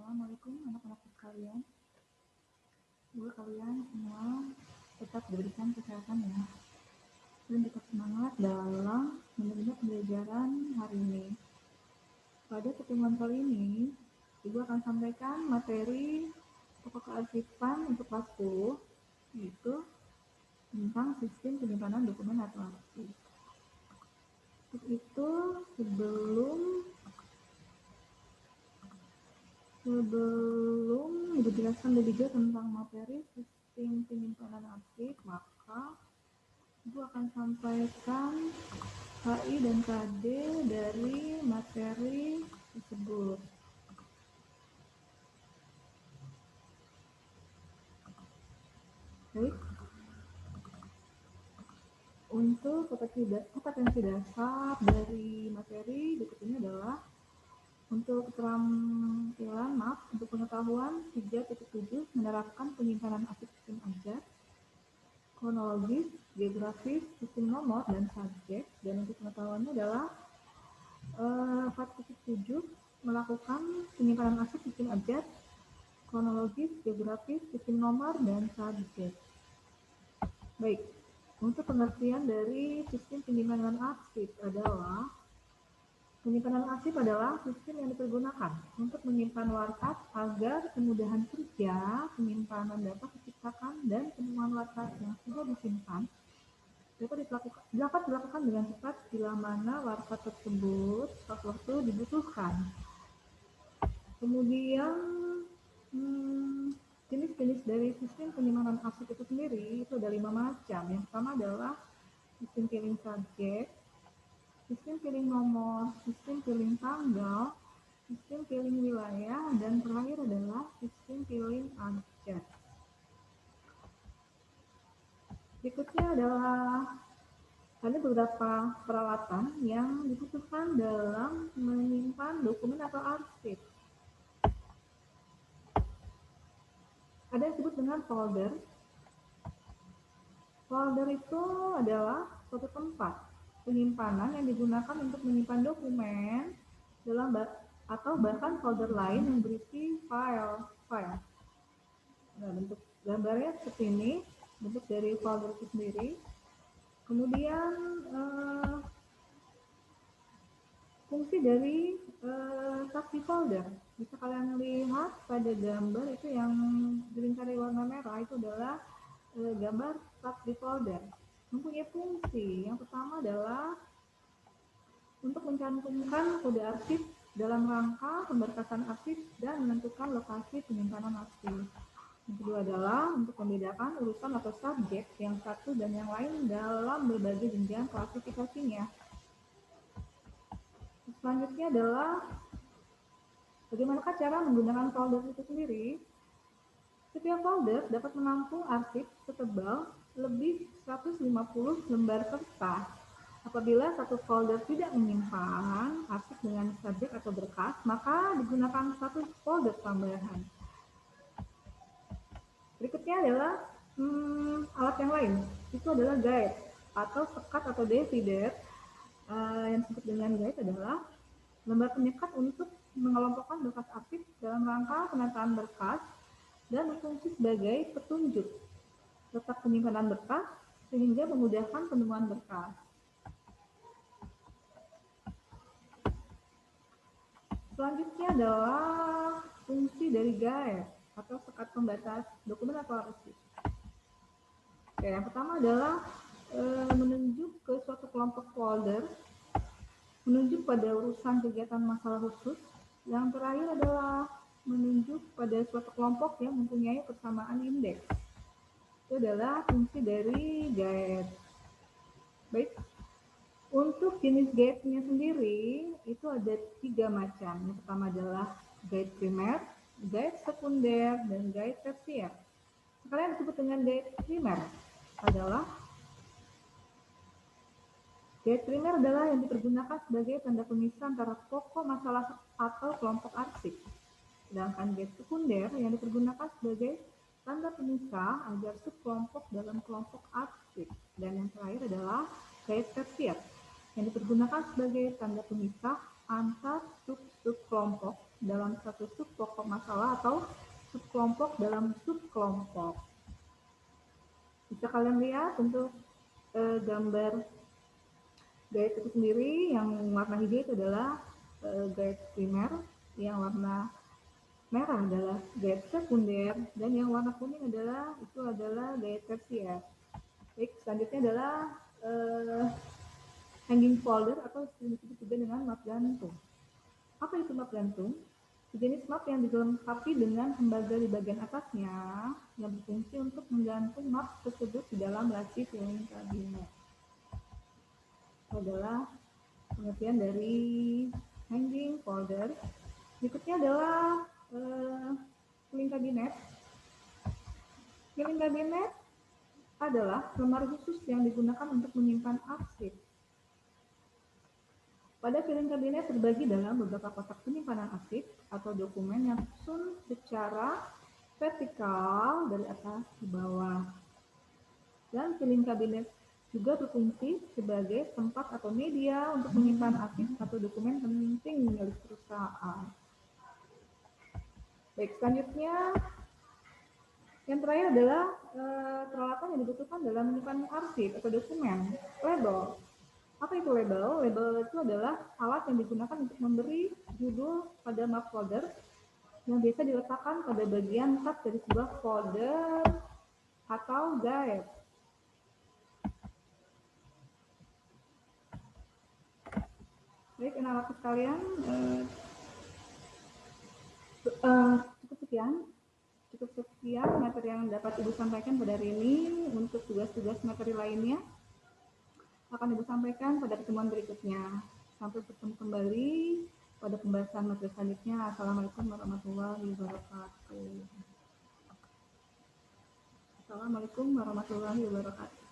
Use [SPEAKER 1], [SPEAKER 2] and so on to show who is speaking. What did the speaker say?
[SPEAKER 1] Assalamualaikum anak-anak sekalian. Semoga kalian semua tetap diberikan kesehatan ya. Dan tetap semangat dalam menerima pembelajaran hari ini. Pada pertemuan kali ini, Ibu akan sampaikan materi pokok kearsipan untuk kelas 10, yaitu tentang sistem penyimpanan dokumen atau arsip. Untuk itu, sebelum dijelaskan lebih jauh tentang materi sistem penyimpanan arsip, maka Ibu akan sampaikan HI dan KD dari materi tersebut. Baik, untuk kompetensi dasar dari materi berikut ini adalah untuk pengetahuan 3.7 menerapkan penyimpanan arsip sistem ajar, kronologis, geografis, sistem nomor, dan subjek. Dan untuk pengetahuannya adalah 4.7 melakukan penyimpanan arsip sistem ajar, kronologis, geografis, sistem nomor, dan subjek. Baik, untuk pengertian dari sistem penyimpanan arsip adalah sistem yang dipergunakan untuk menyimpan warkat agar kemudahan kerja, penyimpanan dapat diciptakan, dan penemuan warkat yang sudah disimpan dapat dilakukan dengan cepat bila mana warkat tersebut sewaktu dibutuhkan. Kemudian jenis-jenis dari sistem penyimpanan arsip itu sendiri itu ada 5 macam. Yang pertama adalah sistem piling subjek, sistem piling nomor, sistem piling tanggal, sistem piling wilayah, dan terakhir adalah sistem piling ajar. Berikutnya adalah ada beberapa peralatan yang dibutuhkan dalam menyimpan dokumen atau arsip. Ada yang disebut dengan folder. Folder itu adalah suatu tempat penyimpanan yang digunakan untuk menyimpan dokumen atau bahkan folder lain yang berisi file. Nah, bentuk gambarnya seperti ini, bentuk dari folder itu sendiri. Kemudian fungsi dari subdi folder bisa kalian lihat pada gambar itu yang dilingkari warna merah, itu adalah gambar subdi folder. Mempunyai fungsi yang pertama adalah untuk mencantumkan kode arsip dalam rangka pemberkasan arsip dan menentukan lokasi penyimpanan arsip. Yang kedua adalah untuk membedakan urusan atau subjek yang satu dan yang lain dalam berbagai jenjang klasifikasinya. Selanjutnya adalah bagaimana cara menggunakan folder itu sendiri. Setiap folder dapat menampung arsip setebal lebih 150 lembar kertas. Apabila satu folder tidak menyimpan arsip dengan subjek atau berkas, maka digunakan satu folder tambahan. Berikutnya adalah alat yang lain. Itu adalah guide atau sekat atau divider. Yang disebut dengan guide adalah lembar penyekat untuk mengelompokkan berkas arsip dalam rangka penataan berkas dan berfungsi sebagai petunjuk letak penyimpanan berkas sehingga memudahkan penemuan berkas. Selanjutnya adalah fungsi dari guide atau sekat pembatas dokumen atau arsip. Oke, yang pertama adalah menunjuk ke suatu kelompok folder, menunjuk pada urusan kegiatan masalah khusus. Yang terakhir adalah menunjuk pada suatu kelompok yang mempunyai persamaan indeks. Itu adalah fungsi dari guide. Baik, untuk jenis guide-nya sendiri itu ada 3 macam. Yang pertama adalah guide primer, guide sekunder, dan guide tersier. Sekalian disebut dengan guide primer adalah guide primer adalah yang dipergunakan sebagai tanda pemisah antara pokok masalah atau kelompok arsip. Sedangkan guide sekunder yang dipergunakan sebagai tanda pemisah agar subkelompok dalam kelompok arsip. Dan yang terakhir adalah guide tersier yang dipergunakan sebagai tanda pemisah antar sub-subkelompok dalam satu subpokok masalah atau subkelompok dalam subkelompok. Bisa kalian lihat untuk gambar guide itu sendiri, yang warna hijau itu adalah guide primer, yang warna merah adalah guide sekunder, dan yang warna kuning adalah guide tersier. Baik, selanjutnya adalah hanging folder atau disebut juga dengan map gantung. Apa itu map gantung? Sejenis map yang dilengkapi dengan tembaga di bagian atasnya yang berfungsi untuk menggantung map tersebut di dalam laci filing kabinet. Itu adalah pengertian dari hanging folder. Berikutnya adalah filing kabinet. Filing kabinet adalah lemari khusus yang digunakan untuk menyimpan arsip. Pada filing kabinet terbagi dalam beberapa kotak penyimpanan arsip atau dokumen yang tersusun secara vertikal dari atas ke bawah. Dan filing kabinet juga berfungsi sebagai tempat atau media untuk menyimpan arsip atau dokumen penting milik perusahaan. Baik, selanjutnya yang terakhir adalah peralatan yang dibutuhkan dalam menyimpan arsip atau dokumen. Label. Apa itu label? Label itu adalah alat yang digunakan untuk memberi judul pada map folder yang biasa diletakkan pada bagian tab dari sebuah folder atau guide. Baik, anak-anak sekalian, cukup sekian materi yang dapat Ibu sampaikan pada hari ini. Untuk tugas-tugas materi lainnya akan Ibu sampaikan pada pertemuan berikutnya. Sampai bertemu kembali pada pembahasan materi selanjutnya. Assalamualaikum warahmatullahi wabarakatuh. Assalamualaikum warahmatullahi wabarakatuh.